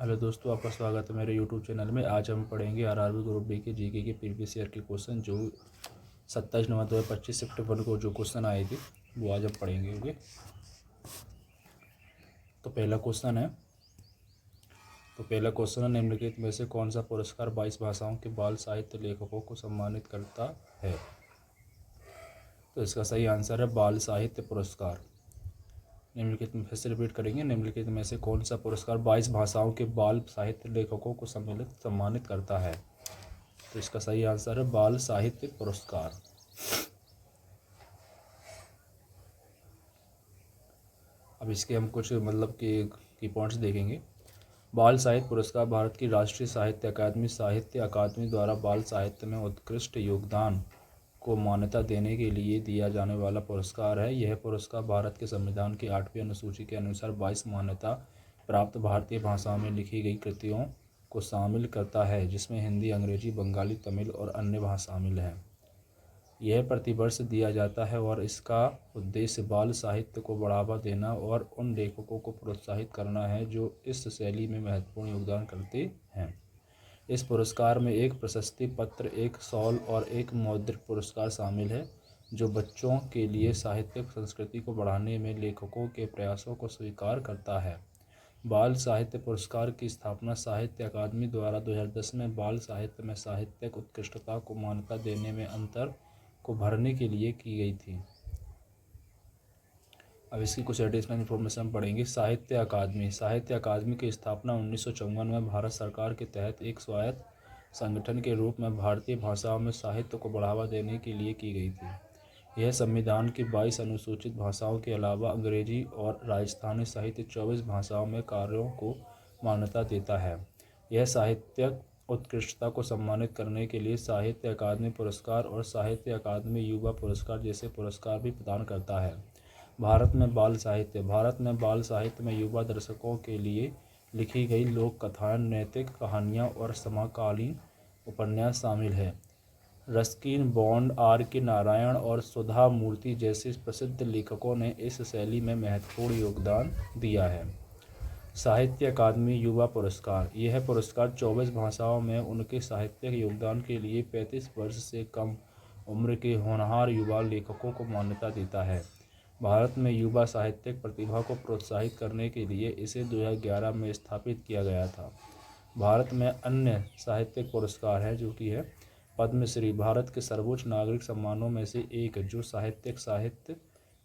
Hello दोस्तों, आपका स्वागत है मेरे यूट्यूब चैनल में। आज हम पढ़ेंगे आरआरबी ग्रुप डी के जीके के प्रीवियस ईयर के क्वेश्चन जो 27 नवंबर 2025 सितंबर को जो क्वेश्चन आए थे वो आज हम पढ़ेंगे। ओके, तो पहला क्वेश्चन है निम्नलिखित में से कौन सा पुरस्कार 22 भाषाओं के बाल साहित्य लेखकों को सम्मानित करता है। तो इसका सही आंसर है बाल साहित्य पुरस्कार। निम्नलिखित में फिर से रिपीट करेंगे, निम्नलिखित में से कौन सा पुरस्कार 22 भाषाओं के बाल साहित्य लेखकों को सम्मानित करता है। तो इसका सही आंसर है बाल साहित्य पुरस्कार। अब इसके हम कुछ की पॉइंट्स देखेंगे। बाल साहित्य पुरस्कार भारत की राष्ट्रीय साहित्य अकादमी द्वारा बाल साहित्य में उत्कृष्ट योगदान को मान्यता देने के लिए दिया जाने वाला पुरस्कार है। यह पुरस्कार भारत के संविधान की 8वीं अनुसूची के अनुसार 22 मान्यता प्राप्त भारतीय भाषाओं में लिखी गई कृतियों को शामिल करता है, जिसमें हिंदी, अंग्रेजी, बंगाली, तमिल और अन्य भाषा शामिल हैं। यह प्रतिवर्ष दिया जाता है और इसका उद्देश्य बाल साहित्य को बढ़ावा देना और उन लेखकों को प्रोत्साहित करना है जो इस शैली में महत्वपूर्ण योगदान करते हैं। इस पुरस्कार में एक प्रशस्ति पत्र, एक शॉल और एक मौद्रिक पुरस्कार शामिल है, जो बच्चों के लिए साहित्यिक संस्कृति को बढ़ाने में लेखकों के प्रयासों को स्वीकार करता है। बाल साहित्य पुरस्कार की स्थापना साहित्य अकादमी द्वारा 2010 में बाल साहित्य में साहित्यिक उत्कृष्टता को मान्यता देने में अंतर को भरने के लिए की गई थी। अब इसकी कुछ एडिशनल इन्फॉर्मेशन पढ़ेंगे। साहित्य अकादमी की स्थापना 1954 में भारत सरकार के तहत एक स्वायत्त संगठन के रूप में भारतीय भाषाओं में साहित्य को बढ़ावा देने के लिए की गई थी। यह संविधान की 22 अनुसूचित भाषाओं के अलावा अंग्रेजी और राजस्थानी सहित 24 भाषाओं में कार्यों को मान्यता देता है। यह साहित्यिक उत्कृष्टता को सम्मानित करने के लिए साहित्य अकादमी पुरस्कार और साहित्य अकादमी युवा पुरस्कार जैसे पुरस्कार भी प्रदान करता है। भारत में बाल साहित्य में युवा दर्शकों के लिए लिखी गई लोक कथाएं, नैतिक कहानियाँ और समकालीन उपन्यास शामिल हैं। Ruskin bond, R.K. नारायण और सुधा मूर्ति जैसे प्रसिद्ध लेखकों ने इस शैली में महत्वपूर्ण योगदान दिया है। साहित्य अकादमी युवा पुरस्कार, यह पुरस्कार 24 भाषाओं में उनके साहित्यिक योगदान के लिए 35 वर्ष से कम उम्र के होनहार युवा लेखकों को मान्यता देता है। भारत में युवा साहित्यिक प्रतिभा को प्रोत्साहित करने के लिए इसे 2011 में स्थापित किया गया था। भारत में अन्य साहित्यिक पुरस्कार है जो कि है पद्मश्री, भारत के सर्वोच्च नागरिक सम्मानों में से एक, जो साहित्य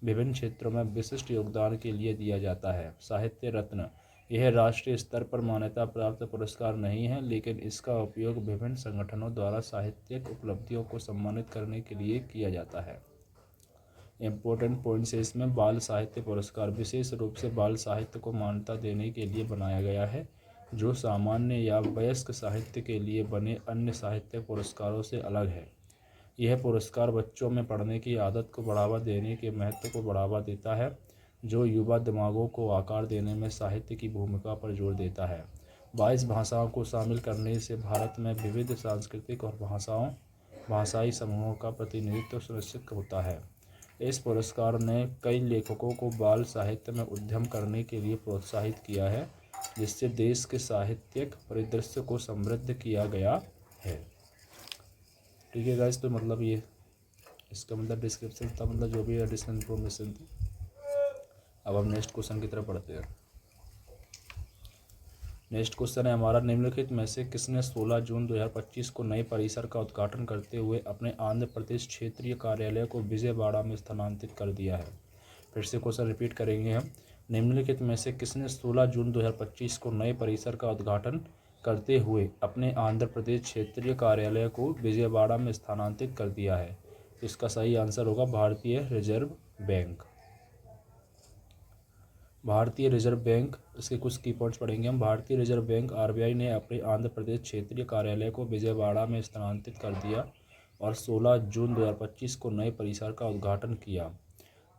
विभिन्न क्षेत्रों में विशिष्ट योगदान के लिए दिया जाता है। साहित्य रत्न, यह राष्ट्रीय स्तर पर मान्यता प्राप्त पुरस्कार नहीं है, लेकिन इसका उपयोग विभिन्न संगठनों द्वारा साहित्यिक उपलब्धियों को सम्मानित करने के लिए किया जाता है। इम्पोर्टेंट पॉइंट्स है इसमें। बाल साहित्य पुरस्कार विशेष रूप से बाल साहित्य को मान्यता देने के लिए बनाया गया है, जो सामान्य या वयस्क साहित्य के लिए बने अन्य साहित्य पुरस्कारों से अलग है। यह पुरस्कार बच्चों में पढ़ने की आदत को बढ़ावा देने के महत्व को बढ़ावा देता है, जो युवा दिमागों को आकार देने में साहित्य की भूमिका पर जोर देता है। 22 भाषाओं को शामिल करने से भारत में विविध सांस्कृतिक और भाषाई समूहों का प्रतिनिधित्व सुनिश्चित होता है। इस पुरस्कार ने कई लेखकों को बाल साहित्य में उद्यम करने के लिए प्रोत्साहित किया है, जिससे देश के साहित्यिक परिदृश्य को समृद्ध किया गया है। ठीक है गाइस, तो ये इसका डिस्क्रिप्शन था, जो भी एडिशनल इन्फॉर्मेशन थी। अब हम नेक्स्ट क्वेश्चन की तरफ पढ़ते हैं। नेक्स्ट क्वेश्चन है हमारा, निम्नलिखित में से किसने 16 जून 2025 को नए परिसर का उद्घाटन करते हुए अपने आंध्र प्रदेश क्षेत्रीय कार्यालय को विजयवाड़ा में स्थानांतरित कर दिया है। फिर से क्वेश्चन रिपीट करेंगे हम। निम्नलिखित में से किसने 16 जून 2025 को नए परिसर का उद्घाटन करते हुए अपने आंध्र प्रदेश क्षेत्रीय कार्यालय को विजयवाड़ा में स्थानांतरित कर दिया है। इसका सही आंसर होगा भारतीय रिजर्व बैंक। भारतीय रिजर्व बैंक, इसके कुछ की पॉइंट्स पढ़ेंगे हम। भारतीय रिजर्व बैंक RBI ने अपने आंध्र प्रदेश क्षेत्रीय कार्यालय को विजयवाड़ा में स्थानांतरित कर दिया और 16 जून 2025 को नए परिसर का उद्घाटन किया।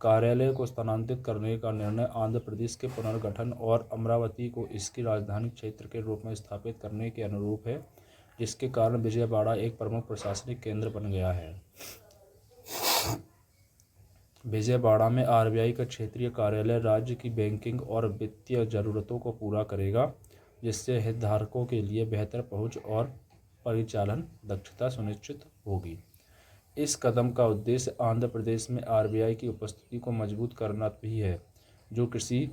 कार्यालय को स्थानांतरित करने का निर्णय आंध्र प्रदेश के पुनर्गठन और अमरावती को इसकी राजधानी क्षेत्र के रूप में स्थापित करने के अनुरूप है, जिसके कारण विजयवाड़ा एक प्रमुख प्रशासनिक केंद्र बन गया है। विजयवाड़ा में RBI का क्षेत्रीय कार्यालय राज्य की बैंकिंग और वित्तीय जरूरतों को पूरा करेगा। जिससे हितधारकों के लिए बेहतर पहुंच और परिचालन दक्षता सुनिश्चित होगी। इस कदम का उद्देश्य आंध्र प्रदेश में आरबीआई की उपस्थिति को मजबूत करना भी है, जो कृषि,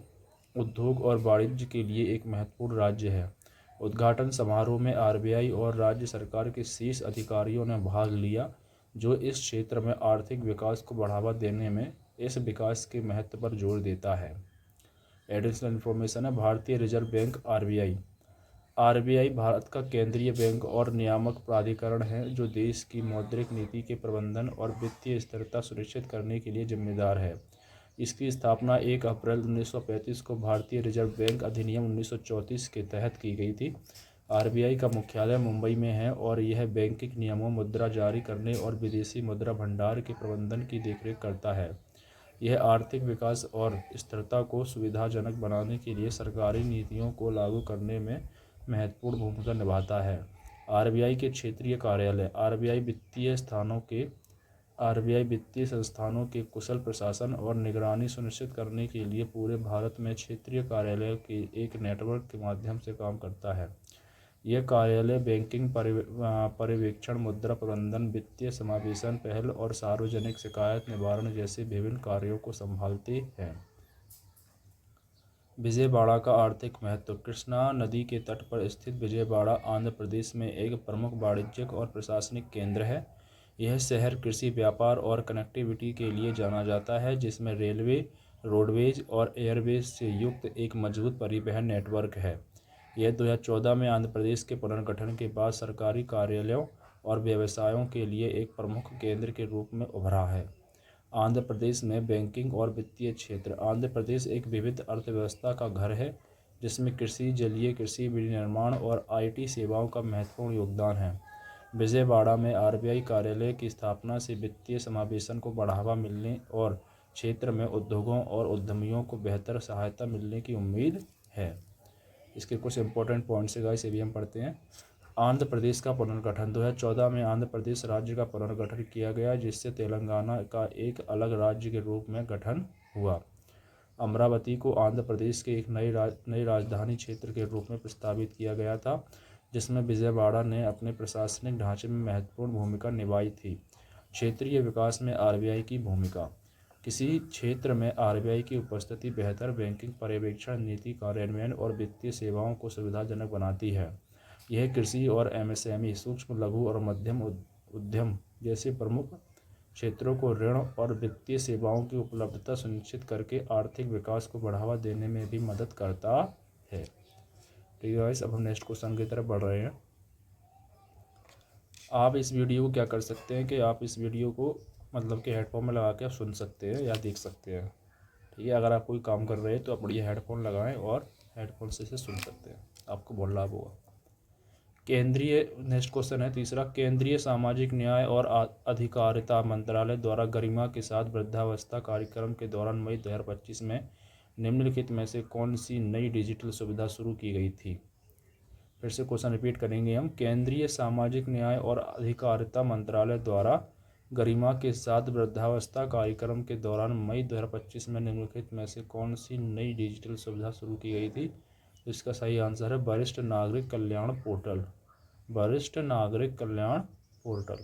उद्योग और वाणिज्य के लिए एक महत्वपूर्ण राज्य है। उद्घाटन समारोह में आरबीआई और राज्य सरकार के शीर्ष अधिकारियों ने भाग लिया, जो इस क्षेत्र में आर्थिक विकास को बढ़ावा देने में इस विकास के महत्व पर जोर देता है। एडिशनल इन्फॉर्मेशन है। भारतीय reserve bank RBI. RBI Bharat का केंद्रीय बैंक और नियामक प्राधिकरण है, जो देश की मौद्रिक नीति के प्रबंधन और वित्तीय स्थिरता सुनिश्चित करने के लिए जिम्मेदार है। इसकी स्थापना 1 अप्रैल 1935 को भारतीय रिजर्व बैंक अधिनियम 1934 के तहत की गई थी। आरबीआई का मुख्यालय मुंबई में है और यह बैंकिंग नियमों, मुद्रा जारी करने और विदेशी मुद्रा भंडार के प्रबंधन की देखरेख करता है। यह आर्थिक विकास और स्थिरता को सुविधाजनक बनाने के लिए सरकारी नीतियों को लागू करने में महत्वपूर्ण भूमिका निभाता है। आरबीआई के क्षेत्रीय कार्यालय। आरबीआई वित्तीय संस्थानों के कुशल प्रशासन और निगरानी सुनिश्चित करने के लिए पूरे भारत में क्षेत्रीय कार्यालयों के एक नेटवर्क के माध्यम से काम करता है। यह कार्यालय बैंकिंग पर्यवेक्षण, मुद्रा प्रबंधन, वित्तीय समावेशन पहल और सार्वजनिक शिकायत निवारण जैसे विभिन्न कार्यों को संभालते हैं। विजयवाड़ा का आर्थिक महत्व। कृष्णा नदी के तट पर स्थित विजयवाड़ा आंध्र प्रदेश में एक प्रमुख वाणिज्यिक और प्रशासनिक केंद्र है। यह शहर कृषि, व्यापार और कनेक्टिविटी के लिए जाना जाता है, जिसमें रेलवे, रोडवेज और एयरवेज से युक्त एक मजबूत परिवहन नेटवर्क है। यह 2014 में आंध्र प्रदेश के पुनर्गठन के बाद सरकारी कार्यालयों और व्यवसायों के लिए एक प्रमुख केंद्र के रूप में उभरा है। आंध्र प्रदेश में बैंकिंग और वित्तीय क्षेत्र। आंध्र प्रदेश एक विविध अर्थव्यवस्था का घर है, जिसमें कृषि, जलीय कृषि, विनिर्माण और आईटी सेवाओं का महत्वपूर्ण योगदान है। विजयवाड़ा में आरबीआई कार्यालय की स्थापना से वित्तीय समावेशन को बढ़ावा मिलने और क्षेत्र में उद्योगों और उद्यमियों को बेहतर सहायता मिलने की उम्मीद है। इसके कुछ इंपॉर्टेंट पॉइंट्स गाइस, ये भी हम पढ़ते हैं। आंध्र प्रदेश का पुनर्गठन। 2014 में आंध्र प्रदेश राज्य का पुनर्गठन किया गया, जिससे तेलंगाना का एक अलग राज्य के रूप में गठन हुआ। अमरावती को आंध्र प्रदेश के एक नई राजधानी क्षेत्र के रूप में प्रस्तावित किया गया था, जिसमें विजयवाड़ा ने अपने प्रशासनिक ढांचे में महत्वपूर्ण भूमिका निभाई थी। क्षेत्रीय विकास में आरबीआई की भूमिका। किसी क्षेत्र में आरबीआई की उपस्थिति बेहतर बैंकिंग पर्यवेक्षण, नीति कार्यान्वयन और वित्तीय सेवाओं को सुविधाजनक बनाती है। यह कृषि और एमएसएमई, सूक्ष्म, लघु और मध्यम उद्यम जैसे प्रमुख क्षेत्रों को ऋण और वित्तीय सेवाओं की उपलब्धता सुनिश्चित करके आर्थिक विकास को बढ़ावा देने में भी मदद करता है। ठीक है गाइस, अब हम नेक्स्ट क्वेश्चन की तरफ बढ़ रहे हैं। आप इस वीडियो को क्या कर सकते हैं कि आप इस वीडियो को मतलब कि हेडफोन में लगा के आप सुन सकते हैं या देख सकते हैं। ठीक है, अगर आप कोई काम कर रहे हैं तो आप बढ़िया हेडफोन लगाएं और हेडफोन से इसे सुन सकते हैं, आपको बहुत लाभ होगा। नेक्स्ट क्वेश्चन है तीसरा। केंद्रीय सामाजिक न्याय और अधिकारिता मंत्रालय द्वारा गरिमा के साथ वृद्धावस्था कार्यक्रम के दौरान मई 2025 में निम्नलिखित में से कौन सी नई डिजिटल सुविधा शुरू की गई थी। फिर से क्वेश्चन रिपीट करेंगे हम। केंद्रीय सामाजिक न्याय और अधिकारिता मंत्रालय द्वारा गरिमा के साथ वृद्धावस्था कार्यक्रम के दौरान मई 2025 में निम्नलिखित में से कौन सी नई डिजिटल सुविधा शुरू की गई थी। इसका सही आंसर है वरिष्ठ नागरिक कल्याण पोर्टल। वरिष्ठ नागरिक कल्याण पोर्टल।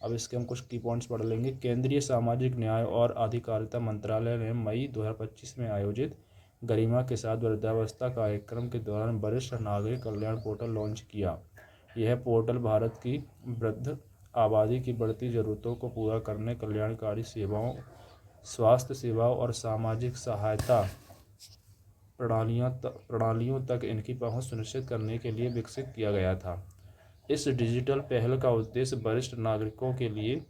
अब इसके हम कुछ की पॉइंट्स पढ़ लेंगे। केंद्रीय सामाजिक न्याय और अधिकारिता मंत्रालय ने मई 2025 में आयोजित गरिमा के साथ वृद्धावस्था कार्यक्रम के दौरान वरिष्ठ नागरिक कल्याण पोर्टल लॉन्च किया। यह पोर्टल भारत की वृद्ध आबादी की बढ़ती ज़रूरतों को पूरा करने, कल्याणकारी सेवाओं, स्वास्थ्य सेवाओं और सामाजिक सहायता प्रणालियों तक इनकी पहुंच सुनिश्चित करने के लिए विकसित किया गया था। इस डिजिटल पहल का उद्देश्य वरिष्ठ नागरिकों के लिए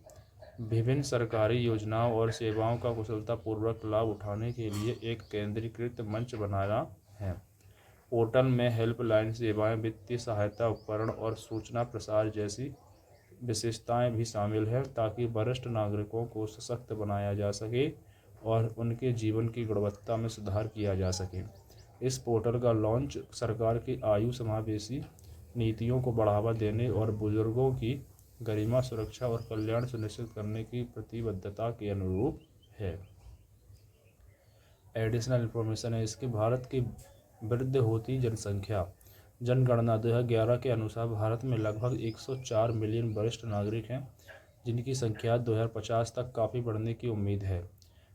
विभिन्न सरकारी योजनाओं और सेवाओं का कुशलतापूर्वक लाभ उठाने के लिए एक केंद्रीकृत मंच बनाना है। पोर्टल में हेल्पलाइन सेवाएं, वित्तीय सहायता उपकरण और सूचना प्रसार जैसी विशेषताएं भी शामिल हैं, ताकि वरिष्ठ नागरिकों को सशक्त बनाया जा सके और उनके जीवन की गुणवत्ता में सुधार किया जा सके। इस पोर्टल का लॉन्च सरकार की आयु समावेशी नीतियों को बढ़ावा देने और बुजुर्गों की गरिमा, सुरक्षा और कल्याण सुनिश्चित करने की प्रतिबद्धता के अनुरूप है। एडिशनल इन्फॉर्मेशन है इसके। भारत की वृद्धि होती जनसंख्या। जनगणना 2011 के अनुसार भारत में लगभग 104 मिलियन वरिष्ठ नागरिक हैं, जिनकी संख्या 2050 तक काफ़ी बढ़ने की उम्मीद है।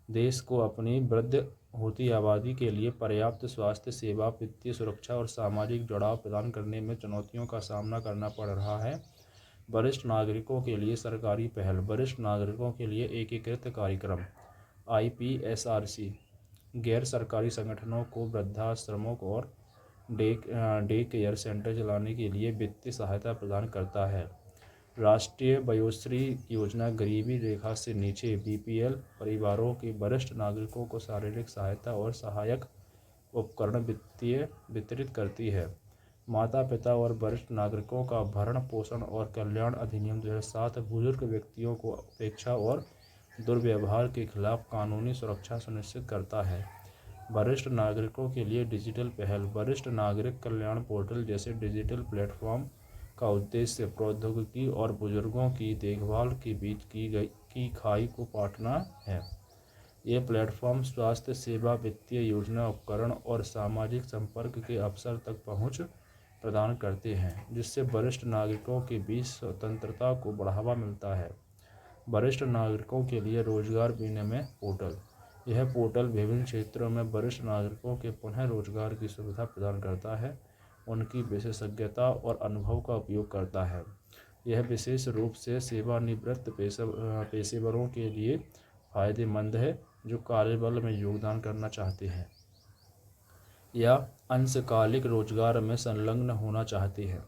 देश को अपनी वृद्ध होती आबादी के लिए पर्याप्त स्वास्थ्य सेवा, वित्तीय सुरक्षा और सामाजिक जुड़ाव प्रदान करने में चुनौतियों का सामना करना पड़ रहा है। वरिष्ठ नागरिकों के लिए सरकारी पहल। वरिष्ठ नागरिकों के लिए एकीकृत कार्यक्रम IPSRC गैर सरकारी संगठनों को वृद्धाश्रमों और डे केयर सेंटर चलाने के लिए वित्तीय सहायता प्रदान करता है। राष्ट्रीय वयोश्री योजना गरीबी रेखा से नीचे BPL परिवारों के वरिष्ठ नागरिकों को शारीरिक सहायता और सहायक उपकरण वितरित करती है। माता पिता और वरिष्ठ नागरिकों का भरण पोषण और कल्याण अधिनियम 2007 बुजुर्ग व्यक्तियों को उपेक्षा और दुर्व्यवहार के खिलाफ कानूनी सुरक्षा सुनिश्चित करता है। वरिष्ठ नागरिकों के लिए डिजिटल पहल। वरिष्ठ नागरिक कल्याण पोर्टल जैसे डिजिटल प्लेटफॉर्म का उद्देश्य प्रौद्योगिकी और बुजुर्गों की देखभाल के बीच की खाई को पाटना है। ये प्लेटफॉर्म स्वास्थ्य सेवा, वित्तीय योजना, उपकरण और सामाजिक संपर्क के अवसर तक पहुंच प्रदान करते हैं, जिससे वरिष्ठ नागरिकों के बीच स्वतंत्रता को बढ़ावा मिलता है। वरिष्ठ नागरिकों के लिए रोजगार विनिमय पोर्टल। यह पोर्टल विभिन्न क्षेत्रों में वरिष्ठ नागरिकों के पुनः रोजगार की सुविधा प्रदान करता है, उनकी विशेषज्ञता और अनुभव का उपयोग करता है। यह विशेष रूप से सेवानिवृत्त पेशेवरों के लिए फ़ायदेमंद है जो कार्यबल में योगदान करना चाहते हैं या अंशकालिक रोजगार में संलग्न होना चाहते हैं।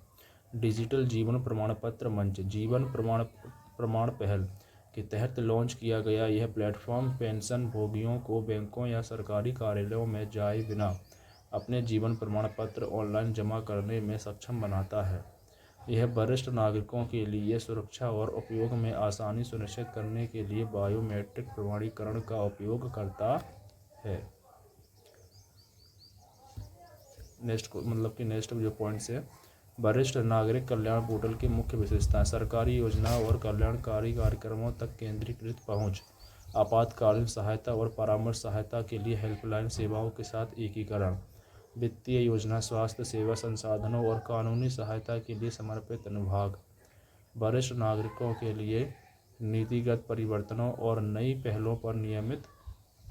डिजिटल जीवन प्रमाण पत्र मंच। जीवन प्रमाण पहल के तहत लॉन्च किया गया यह प्लेटफॉर्म पेंशन भोगियों को बैंकों या सरकारी कार्यालयों में जाए बिना अपने जीवन प्रमाण पत्र ऑनलाइन जमा करने में सक्षम बनाता है। यह वरिष्ठ नागरिकों के लिए सुरक्षा और उपयोग में आसानी सुनिश्चित करने के लिए बायोमेट्रिक प्रमाणीकरण का उपयोग करता है। नेक्स्ट जो पॉइंट्स है, वरिष्ठ नागरिक कल्याण पोर्टल की मुख्य विशेषताएं। सरकारी योजनाओं और कल्याणकारी कार्यक्रमों तक केंद्रीकृत पहुंच। आपातकालीन सहायता और परामर्श सहायता के लिए हेल्पलाइन सेवाओं के साथ एकीकरण। वित्तीय योजना, स्वास्थ्य सेवा संसाधनों और कानूनी सहायता के लिए समर्पित अनुभाग। वरिष्ठ नागरिकों के लिए नीतिगत परिवर्तनों और नई पहलों पर नियमित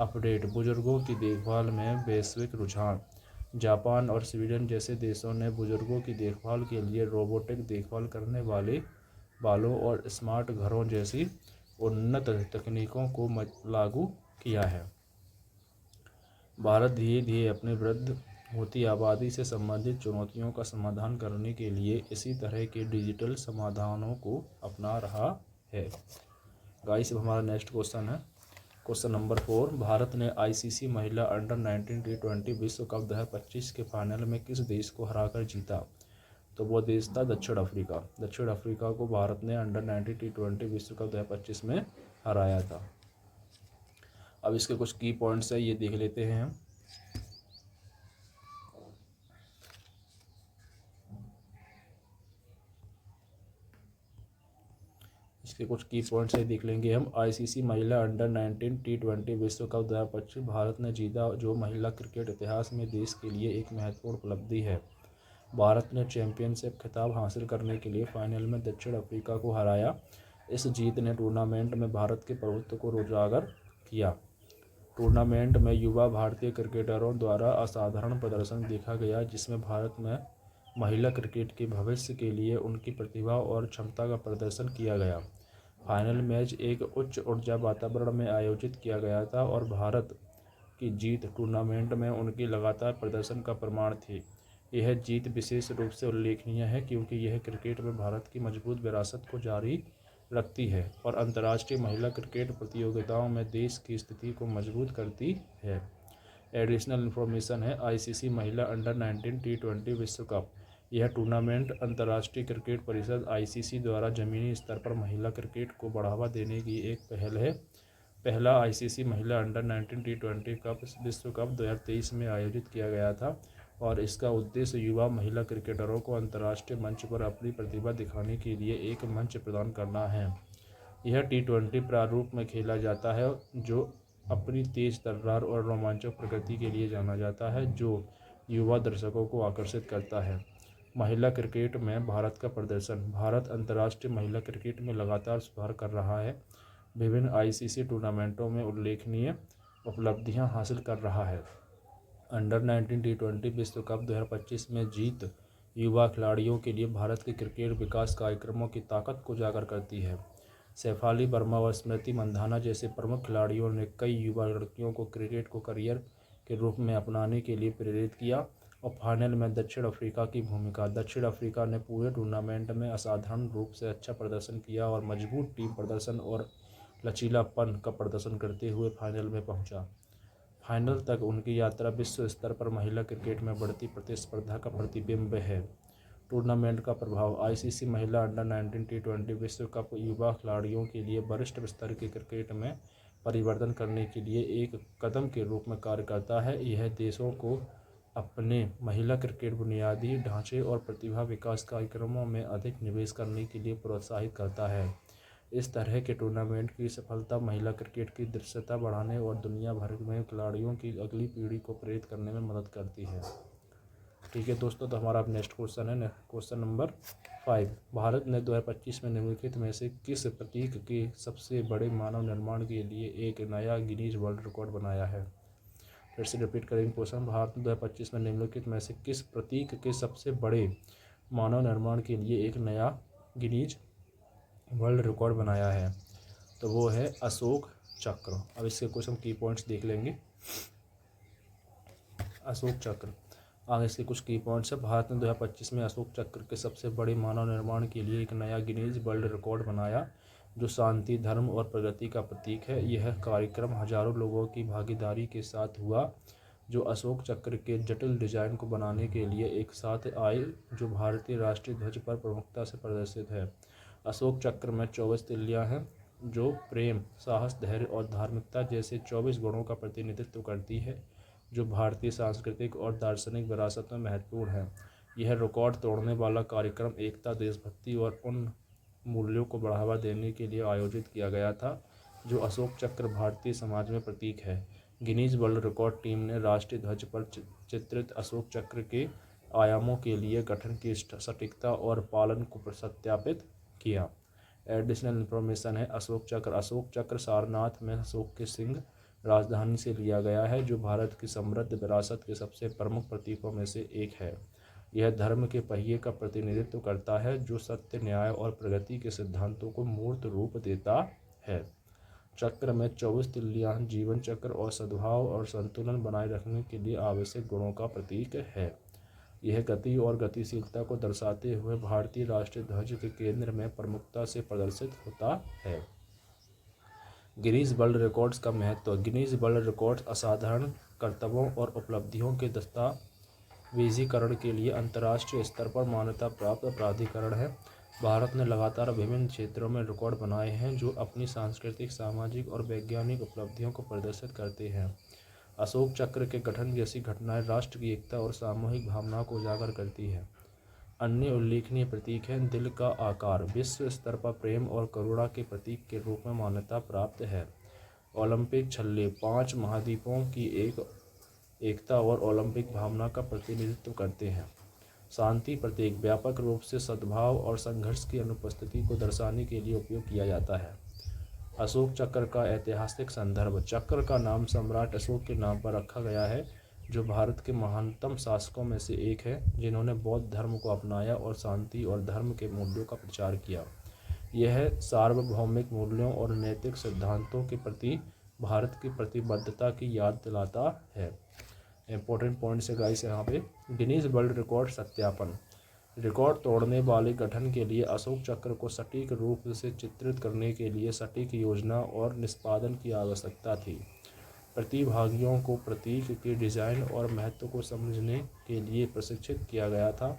अपडेट। बुजुर्गों की देखभाल में वैश्विक रुझान। जापान और स्वीडन जैसे देशों ने बुजुर्गों की देखभाल के लिए रोबोटिक देखभाल करने वाले बालों और स्मार्ट घरों जैसी उन्नत तकनीकों को लागू किया है। भारत धीरे धीरे अपने वृद्ध होती आबादी से संबंधित चुनौतियों का समाधान करने के लिए इसी तरह के डिजिटल समाधानों को अपना रहा है। गाइस, अब हमारा नेक्स्ट क्वेश्चन है क्वेश्चन नंबर 4। भारत ने ICC महिला अंडर-19 T20 विश्व कप 2025 के फाइनल में किस देश को हराकर जीता? तो वो देश था दक्षिण अफ्रीका। दक्षिण अफ्रीका को भारत ने अंडर-19 T20 विश्व कप 2025 में हराया था। अब इसके कुछ की पॉइंट्स है, ये देख लेते हैं हम। इसके कुछ की पॉइंट्स है देख लेंगे हम। ICC महिला अंडर-19 T20 विश्व कप 2025 भारत ने जीता, जो महिला क्रिकेट इतिहास में देश के लिए एक महत्वपूर्ण उपलब्धि है। भारत ने चैंपियनशिप खिताब हासिल करने के लिए फाइनल में दक्षिण अफ्रीका को हराया। इस जीत ने टूर्नामेंट में भारत के प्रभुत्व को उजागर किया। टूर्नामेंट में युवा भारतीय क्रिकेटरों द्वारा असाधारण प्रदर्शन देखा गया, जिसमें भारत में महिला क्रिकेट के भविष्य के लिए उनकी प्रतिभा और क्षमता का प्रदर्शन किया गया। फाइनल मैच एक उच्च ऊर्जा वातावरण में आयोजित किया गया था और भारत की जीत टूर्नामेंट में उनकी लगातार प्रदर्शन का प्रमाण थी। यह जीत विशेष रूप से उल्लेखनीय है क्योंकि यह क्रिकेट में भारत की मजबूत विरासत को जारी रखती है और अंतर्राष्ट्रीय महिला क्रिकेट प्रतियोगिताओं में देश की स्थिति को मजबूत करती है। एडिशनल इन्फॉर्मेशन है, ICC महिला अंडर-19 T20 विश्व कप। यह टूर्नामेंट अंतर्राष्ट्रीय क्रिकेट परिषद ICC द्वारा ज़मीनी स्तर पर महिला क्रिकेट को बढ़ावा देने की एक पहल है। पहला ICC महिला अंडर-19 T20 कप विश्व कप 2023 में आयोजित किया गया था और इसका उद्देश्य युवा महिला क्रिकेटरों को अंतर्राष्ट्रीय मंच पर अपनी प्रतिभा दिखाने के लिए एक मंच प्रदान करना है। यह T20 प्रारूप में खेला जाता है, जो अपनी तेज तर्रार और रोमांचक प्रकृति के लिए जाना जाता है, जो युवा दर्शकों को आकर्षित करता है। महिला क्रिकेट में भारत का प्रदर्शन। भारत अंतर्राष्ट्रीय महिला क्रिकेट में लगातार सुधार कर रहा है, विभिन्न आईसीसी टूर्नामेंटों में उल्लेखनीय उपलब्धियां हासिल कर रहा है। अंडर 19 T20 विश्व कप 2025 में जीत युवा खिलाड़ियों के लिए भारत के क्रिकेट विकास कार्यक्रमों की ताकत को उजागर करती है। शेफाली वर्मा और स्मृति मंधाना जैसे प्रमुख खिलाड़ियों ने कई युवा लड़कियों को क्रिकेट को करियर के रूप में अपनाने के लिए प्रेरित किया। और फाइनल में दक्षिण अफ्रीका की भूमिका। दक्षिण अफ्रीका ने पूरे टूर्नामेंट में असाधारण रूप से अच्छा प्रदर्शन किया और मजबूत टीम प्रदर्शन और लचीलापन का प्रदर्शन करते हुए फाइनल में पहुंचा। फाइनल तक उनकी यात्रा विश्व स्तर पर महिला क्रिकेट में बढ़ती प्रतिस्पर्धा का प्रतिबिंब है। टूर्नामेंट का प्रभाव। आईसीसी महिला अंडर 19 T20 विश्व कप युवा खिलाड़ियों के लिए वरिष्ठ स्तर के क्रिकेट में परिवर्तन करने के लिए एक कदम के रूप में कार्य करता है। यह देशों को अपने महिला क्रिकेट बुनियादी ढांचे और प्रतिभा विकास कार्यक्रमों में अधिक निवेश करने के लिए प्रोत्साहित करता है। इस तरह के टूर्नामेंट की सफलता महिला क्रिकेट की दृश्यता बढ़ाने और दुनिया भर में खिलाड़ियों की अगली पीढ़ी को प्रेरित करने में मदद करती है। ठीक है दोस्तों, तो हमारा अब नेक्स्ट क्वेश्चन है क्वेश्चन नंबर 5। भारत ने 2025 में निम्नलिखित में से किस प्रतीक के सबसे बड़े मानव निर्माण के लिए एक नया गिनीज वर्ल्ड रिकॉर्ड बनाया है। फिर से रिपीट करेंगे क्वेश्चन। भारत ने 2025 में निम्नलिखित में से किस प्रतीक के सबसे बड़े मानव निर्माण के लिए एक नया गिनीज वर्ल्ड रिकॉर्ड बनाया है। तो वो है अशोक चक्र। अब इसके कुछ हम की पॉइंट्स देख लेंगे। अशोक चक्र, आगे इसके कुछ की पॉइंट्स है। भारत ने 2025 में अशोक चक्र के सबसे बड़े मानव निर्माण के लिए एक नया गिनीज वर्ल्ड रिकॉर्ड बनाया, जो शांति, धर्म और प्रगति का प्रतीक है। यह कार्यक्रम हजारों लोगों की भागीदारी के साथ हुआ, जो अशोक चक्र के जटिल डिजाइन को बनाने के लिए एक साथ आए, जो भारतीय राष्ट्रीय ध्वज पर प्रमुखता से प्रदर्शित है। अशोक चक्र में 24 तिल्लियाँ हैं, जो प्रेम, साहस, धैर्य और धार्मिकता जैसे 24 गुणों का प्रतिनिधित्व करती है, जो भारतीय सांस्कृतिक और दार्शनिक विरासत में महत्वपूर्ण है। यह रिकॉर्ड तोड़ने वाला कार्यक्रम एकता, देशभक्ति और उन मूल्यों को बढ़ावा देने के लिए आयोजित किया गया था, जो अशोक चक्र भारतीय समाज में प्रतीक है। गिनीज वर्ल्ड रिकॉर्ड टीम ने राष्ट्रीय ध्वज पर चित्रित अशोक चक्र के आयामों के लिए गठन की सटीकता और पालन को सत्यापित किया। एडिशनल इन्फॉर्मेशन है। अशोक चक्र सारनाथ में अशोक के सिंह राजधानी से लिया गया है, जो भारत की समृद्ध विरासत के सबसे प्रमुख प्रतीकों में से एक है। यह धर्म के पहिए का प्रतिनिधित्व करता है, जो सत्य, न्याय और प्रगति के सिद्धांतों को मूर्त रूप देता है। चक्र में 24 तिल्लियाँ जीवन चक्र और सद्भाव और संतुलन बनाए रखने के लिए आवश्यक गुणों का प्रतीक है। यह गति और गतिशीलता को दर्शाते हुए भारतीय राष्ट्रीय ध्वज के केंद्र में प्रमुखता से प्रदर्शित होता है। गिनीज वर्ल्ड रिकॉर्ड्स का महत्व। गिनीज वर्ल्ड रिकॉर्ड्स असाधारण करतबों और उपलब्धियों के दस्तावेजीकरण के लिए अंतर्राष्ट्रीय स्तर पर मान्यता प्राप्त प्राधिकरण है। भारत ने लगातार विभिन्न क्षेत्रों में रिकॉर्ड बनाए हैं, जो अपनी सांस्कृतिक, सामाजिक और वैज्ञानिक उपलब्धियों को प्रदर्शित करते हैं। अशोक चक्र के गठन जैसी घटनाएं राष्ट्र की एकता और सामूहिक भावना को उजागर करती है। अन्य उल्लेखनीय प्रतीक हैं। दिल का आकार विश्व स्तर पर प्रेम और करुणा के प्रतीक के रूप में मान्यता प्राप्त है। ओलंपिक छल्ले 5 महाद्वीपों की एकता और ओलंपिक भावना का प्रतिनिधित्व करते हैं। शांति प्रतीक व्यापक रूप से सद्भाव और संघर्ष की अनुपस्थिति को दर्शाने के लिए उपयोग किया जाता है। अशोक चक्र का ऐतिहासिक संदर्भ। चक्र का नाम सम्राट अशोक के नाम पर रखा गया है, जो भारत के महानतम शासकों में से एक है, जिन्होंने बौद्ध धर्म को अपनाया और शांति और धर्म के मूल्यों का प्रचार किया। यह सार्वभौमिक मूल्यों और नैतिक सिद्धांतों के प्रति भारत की प्रतिबद्धता की याद दिलाता है। इंपॉर्टेंट पॉइंट्स है गाइस यहाँ पे। गिनीज वर्ल्ड रिकॉर्ड सत्यापन। रिकॉर्ड तोड़ने वाले गठन के लिए अशोक चक्र को सटीक रूप से चित्रित करने के लिए सटीक योजना और निष्पादन की आवश्यकता थी। प्रतिभागियों को प्रतीक के डिज़ाइन और महत्व को समझने के लिए प्रशिक्षित किया गया था।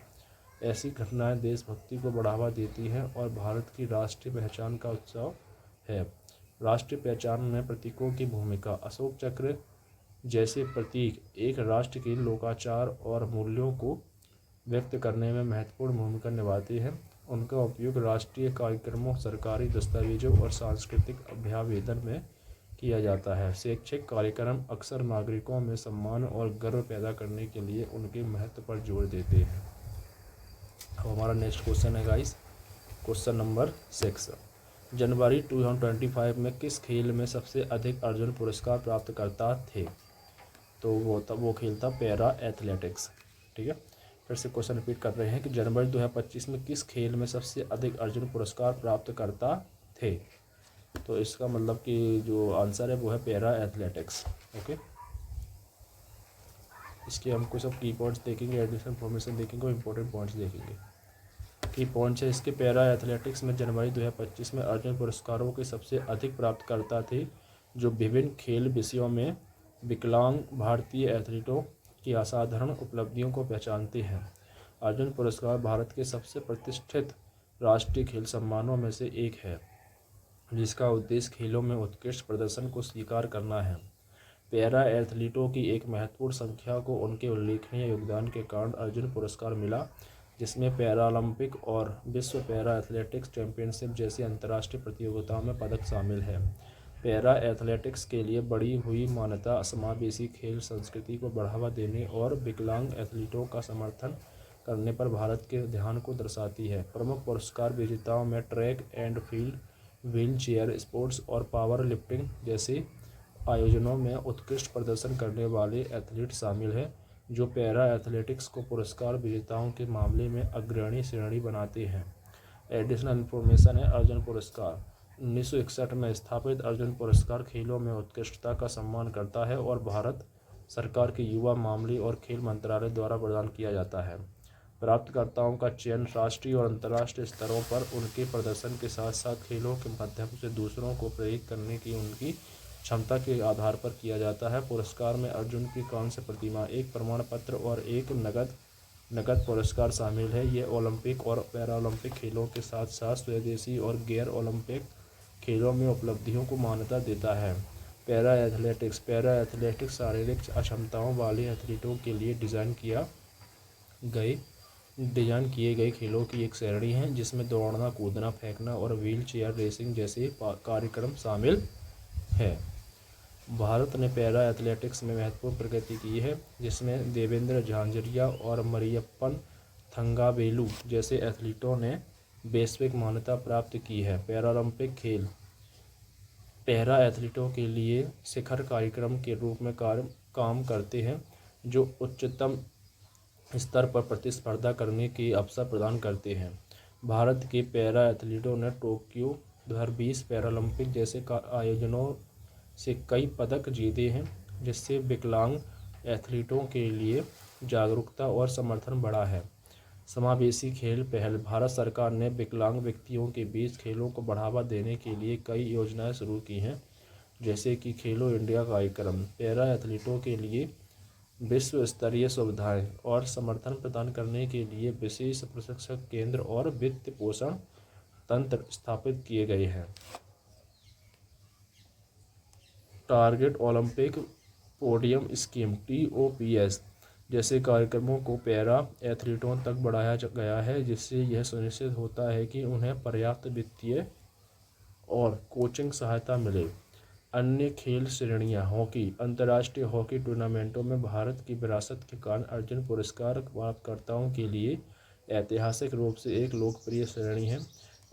ऐसी घटनाएं देशभक्ति को बढ़ावा देती हैं और भारत की राष्ट्रीय पहचान का उत्सव है। राष्ट्रीय पहचान में प्रतीकों की भूमिका। अशोक चक्र जैसे प्रतीक एक राष्ट्र के लोकाचार और मूल्यों को व्यक्त करने में महत्वपूर्ण भूमिका निभाते हैं। उनका उपयोग राष्ट्रीय कार्यक्रमों, सरकारी दस्तावेजों और सांस्कृतिक अभ्यावेदन में किया जाता है। शैक्षिक कार्यक्रम अक्सर नागरिकों में सम्मान और गर्व पैदा करने के लिए उनके महत्व पर जोर देते हैं। हमारा नेक्स्ट क्वेश्चन है गाइस, क्वेश्चन नंबर 6। जनवरी 2025 में किस खेल में सबसे अधिक अर्जुन पुरस्कार प्राप्तकर्ता थे? तो वो खेल था पैरा एथलेटिक्स। ठीक है, फिर से क्वेश्चन रिपीट कर रहे हैं कि जनवरी 2025 में किस खेल में सबसे अधिक अर्जुन पुरस्कार प्राप्तकर्ता थे? तो इसका मतलब कि जो आंसर है वो है पैरा एथलेटिक्स। ओके, इसके हमको सब की पॉइंट्स देखेंगे, एडिशनल इन्फॉर्मेशन देखेंगे और इंपॉर्टेंट पॉइंट्स देखेंगे। की पॉइंट्स है इसके, पैरा एथलेटिक्स में जनवरी 2025 में अर्जुन पुरस्कारों के सबसे अधिक प्राप्तकर्ता थे जो विभिन्न खेल विषयों में विकलांग भारतीय एथलीटों की असाधारण उपलब्धियों को पहचानते हैं। अर्जुन पुरस्कार भारत के सबसे प्रतिष्ठित राष्ट्रीय खेल सम्मानों में से एक है, जिसका उद्देश्य खेलों में उत्कृष्ट प्रदर्शन को स्वीकार करना है। पैरा एथलीटों की एक महत्वपूर्ण संख्या को उनके उल्लेखनीय योगदान के कारण अर्जुन पुरस्कार मिला, जिसमें पैरालंपिक और विश्व पैरा एथलेटिक्स चैंपियनशिप जैसी अंतर्राष्ट्रीय प्रतियोगिताओं में पदक शामिल है। पैरा एथलेटिक्स के लिए बढ़ी हुई मान्यता समावेशी खेल संस्कृति को बढ़ावा देने और विकलांग एथलीटों का समर्थन करने पर भारत के ध्यान को दर्शाती है। प्रमुख पुरस्कार विजेताओं में track and field, wheel chair sports और पावर लिफ्टिंग जैसे आयोजनों में उत्कृष्ट प्रदर्शन करने वाले एथलीट शामिल हैं, जो पैरा एथलेटिक्स को पुरस्कार विजेताओं के मामले में अग्रणी श्रेणी बनाते हैं। एडिशनल इन्फॉर्मेशन है, अर्जुन पुरस्कार 1961 में स्थापित अर्जुन पुरस्कार खेलों में उत्कृष्टता का सम्मान करता है और भारत सरकार के युवा मामले और खेल मंत्रालय द्वारा प्रदान किया जाता है। प्राप्तकर्ताओं का चयन राष्ट्रीय और अंतर्राष्ट्रीय स्तरों पर उनके प्रदर्शन के साथ साथ खेलों के माध्यम से दूसरों को प्रेरित करने की उनकी क्षमता के आधार पर किया जाता है। पुरस्कार में अर्जुन की कांस्य प्रतिमा, एक प्रमाण पत्र और एक नकद पुरस्कार शामिल है। ये ओलंपिक और पैरालंपिक खेलों के साथ साथ स्वदेशी और गैर ओलंपिक खेलों में उपलब्धियों को मान्यता देता है। पैरा एथलेटिक्स शारीरिक अक्षमताओं वाले एथलीटों के लिए डिज़ाइन किए गए खेलों की एक श्रेणी है, जिसमें दौड़ना, कूदना, फेंकना और व्हील चेयर रेसिंग जैसे कार्यक्रम शामिल है। भारत ने पैरा एथलेटिक्स में महत्वपूर्ण प्रगति की है, जिसमें देवेंद्र झांझरिया और मरियप्पन थंगावेलु जैसे एथलीटों ने वैश्विक मान्यता प्राप्त की है। पैरालंपिक खेल पैरा एथलीटों के लिए शिखर कार्यक्रम के रूप में काम करते हैं, जो उच्चतम स्तर पर प्रतिस्पर्धा करने के अवसर प्रदान करते हैं। भारत के पैरा एथलीटों ने टोक्यो 2020 पैरालंपिक जैसे आयोजनों से कई पदक जीते हैं, जिससे विकलांग एथलीटों के लिए जागरूकता और समर्थन बढ़ा है। समावेशी खेल पहल, भारत सरकार ने विकलांग व्यक्तियों के बीच खेलों को बढ़ावा देने के लिए कई योजनाएं शुरू की हैं, जैसे कि खेलो इंडिया कार्यक्रम। पैरा एथलीटों के लिए विश्व स्तरीय सुविधाएं और समर्थन प्रदान करने के लिए विशेष प्रशिक्षण केंद्र और वित्त पोषण तंत्र स्थापित किए गए हैं। Target Olympic podium scheme TOPS जैसे कार्यक्रमों को पैरा एथलीटों तक बढ़ाया गया है, जिससे यह सुनिश्चित होता है कि उन्हें पर्याप्त वित्तीय और कोचिंग सहायता मिले। अन्य खेल श्रेणियां, हॉकी, अंतर्राष्ट्रीय हॉकी टूर्नामेंटों में भारत की विरासत के कारण अर्जुन पुरस्कार प्राप्तकर्ताओं के लिए ऐतिहासिक रूप से एक लोकप्रिय श्रेणी है।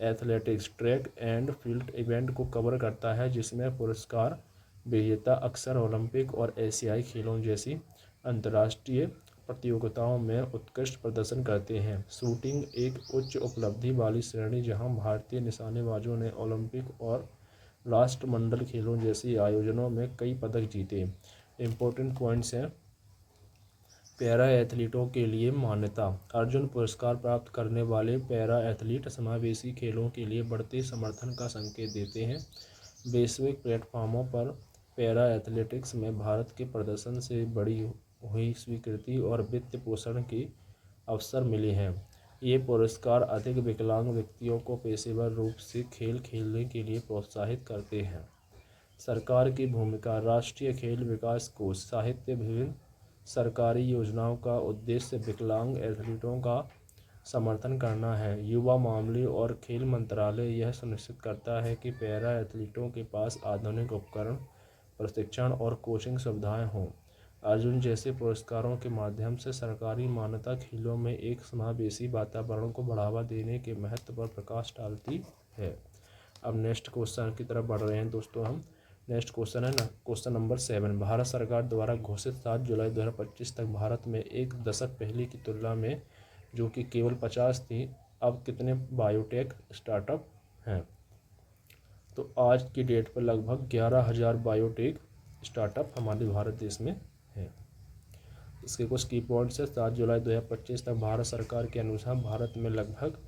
Athletics track and field event को कवर करता है, जिसमें पुरस्कार विजेता अक्सर ओलंपिक और एशियाई खेलों जैसी अंतर्राष्ट्रीय प्रतियोगिताओं में उत्कृष्ट प्रदर्शन करते हैं। शूटिंग एक उच्च उपलब्धि वाली श्रेणी, जहां भारतीय निशानेबाजों ने ओलंपिक और राष्ट्रमंडल खेलों जैसे आयोजनों में कई पदक जीते। इम्पोर्टेंट पॉइंट्स हैं, पैरा एथलीटों के लिए मान्यता, अर्जुन पुरस्कार प्राप्त करने वाले पैरा एथलीट समावेशी खेलों के लिए बढ़ते समर्थन का संकेत देते हैं। वैश्विक प्लेटफॉर्मों पर पैरा एथलेटिक्स में भारत के प्रदर्शन से बढ़ी हुई स्वीकृति और वित्त पोषण के अवसर मिले हैं। ये पुरस्कार अधिक विकलांग व्यक्तियों को पेशेवर रूप से खेल खेलने के लिए प्रोत्साहित करते हैं। सरकार की भूमिका, राष्ट्रीय खेल विकास कोष, साहित्य, विभिन्न सरकारी योजनाओं का उद्देश्य विकलांग एथलीटों का समर्थन करना है। युवा मामले और खेल मंत्रालय यह सुनिश्चित करता है कि पैरा एथलीटों के पास आधुनिक उपकरण, प्रशिक्षण और कोचिंग सुविधाएं हों। अर्जुन जैसे पुरस्कारों के माध्यम से सरकारी मान्यता खेलों में एक समावेशी वातावरण को बढ़ावा देने के महत्व पर प्रकाश डालती है। अब नेक्स्ट क्वेश्चन की तरफ बढ़ रहे हैं दोस्तों हम। नेक्स्ट क्वेश्चन है ना, क्वेश्चन नंबर 7। भारत सरकार द्वारा घोषित 7 जुलाई 2025 तक भारत में एक दशक पहले की तुलना में, जो कि केवल 50 थी, अब कितने बायोटेक स्टार्टअप हैं? तो आज की डेट पर लगभग 11,000 बायोटेक स्टार्टअप हमारे भारत देश में है। इसके कुछ की पॉइंट्स है। 7 जुलाई 2025 तक भारत सरकार के अनुसार भारत में लगभग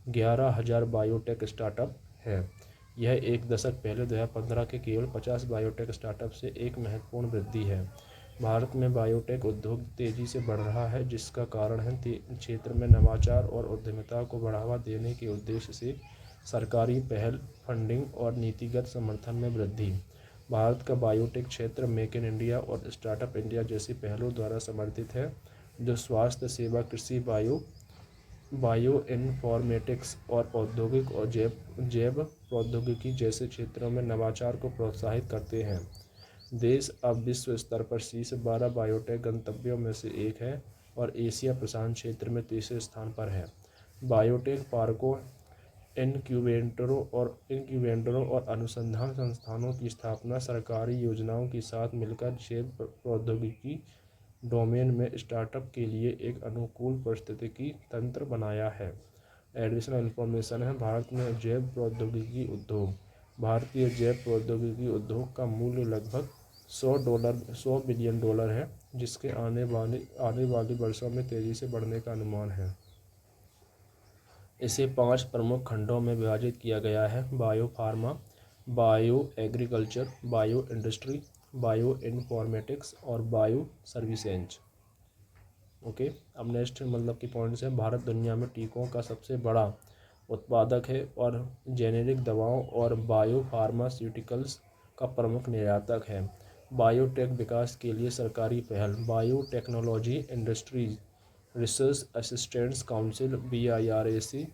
11,000 बायोटेक स्टार्टअप है। यह एक दशक पहले 2015 के केवल 50 बायोटेक स्टार्टअप से एक महत्वपूर्ण वृद्धि है। भारत में बायोटेक उद्योग तेज़ी से बढ़ रहा है, जिसका कारण है क्षेत्र में नवाचार और उद्यमिता को बढ़ावा देने के उद्देश्य से सरकारी पहल, फंडिंग और नीतिगत समर्थन में वृद्धि। भारत का बायोटेक क्षेत्र मेक इन इंडिया और स्टार्टअप इंडिया जैसी पहलों द्वारा समर्थित है, जो स्वास्थ्य सेवा, कृषि, बायो इन्फॉर्मेटिक्स और औद्योगिक और जैव प्रौद्योगिकी जैसे क्षेत्रों में नवाचार को प्रोत्साहित करते हैं। देश अब विश्व स्तर पर शीर्ष 12 बायोटेक गंतव्यों में से एक है और एशिया प्रशांत क्षेत्र में तीसरे स्थान पर है। बायोटेक पार्कों, इनक्यूबेटरों और अनुसंधान संस्थानों की स्थापना सरकारी योजनाओं के साथ मिलकर जैव प्रौद्योगिकी डोमेन में स्टार्टअप के लिए एक अनुकूल पारिस्थितिकी तंत्र बनाया है। एडिशनल इन्फॉर्मेशन है। भारत में जैव प्रौद्योगिकी उद्योग। भारतीय जैव प्रौद्योगिकी उद्योग का मूल्य लगभग $100 बिलियन है, जिसके आने वाली वर्षों में तेज़ी से बढ़ने का अनुमान है। इसे 5 प्रमुख खंडों में विभाजित किया गया है: bio pharma, bio agriculture, bio industry, bio informatics और बायो सर्विसेज। ओके, अब नेक्स्ट की पॉइंट्स है। भारत दुनिया में टीकों का सबसे बड़ा उत्पादक है और जेनेरिक दवाओं और बायो फार्मास्यूटिकल्स का प्रमुख निर्यातक है। बायोटेक विकास के लिए सरकारी पहल। Biotechnology industries research assistance council BIRAC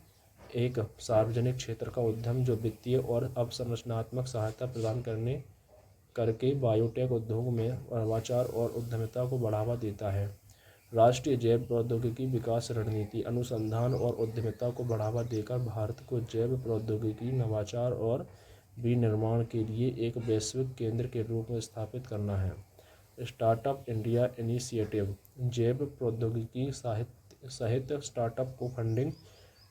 एक सार्वजनिक क्षेत्र का उद्यम जो वित्तीय और अवसंरचनात्मक सहायता प्रदान करके बायोटेक उद्योग में नवाचार और उद्यमिता को बढ़ावा देता है। राष्ट्रीय जैव प्रौद्योगिकी विकास रणनीति अनुसंधान और उद्यमिता को बढ़ावा देकर भारत को जैव प्रौद्योगिकी नवाचार और विनिर्माण के लिए एक वैश्विक केंद्र के रूप में स्थापित करना है। स्टार्टअप इंडिया इनिशिएटिव जैव प्रौद्योगिकी सहित स्टार्टअप को फंडिंग,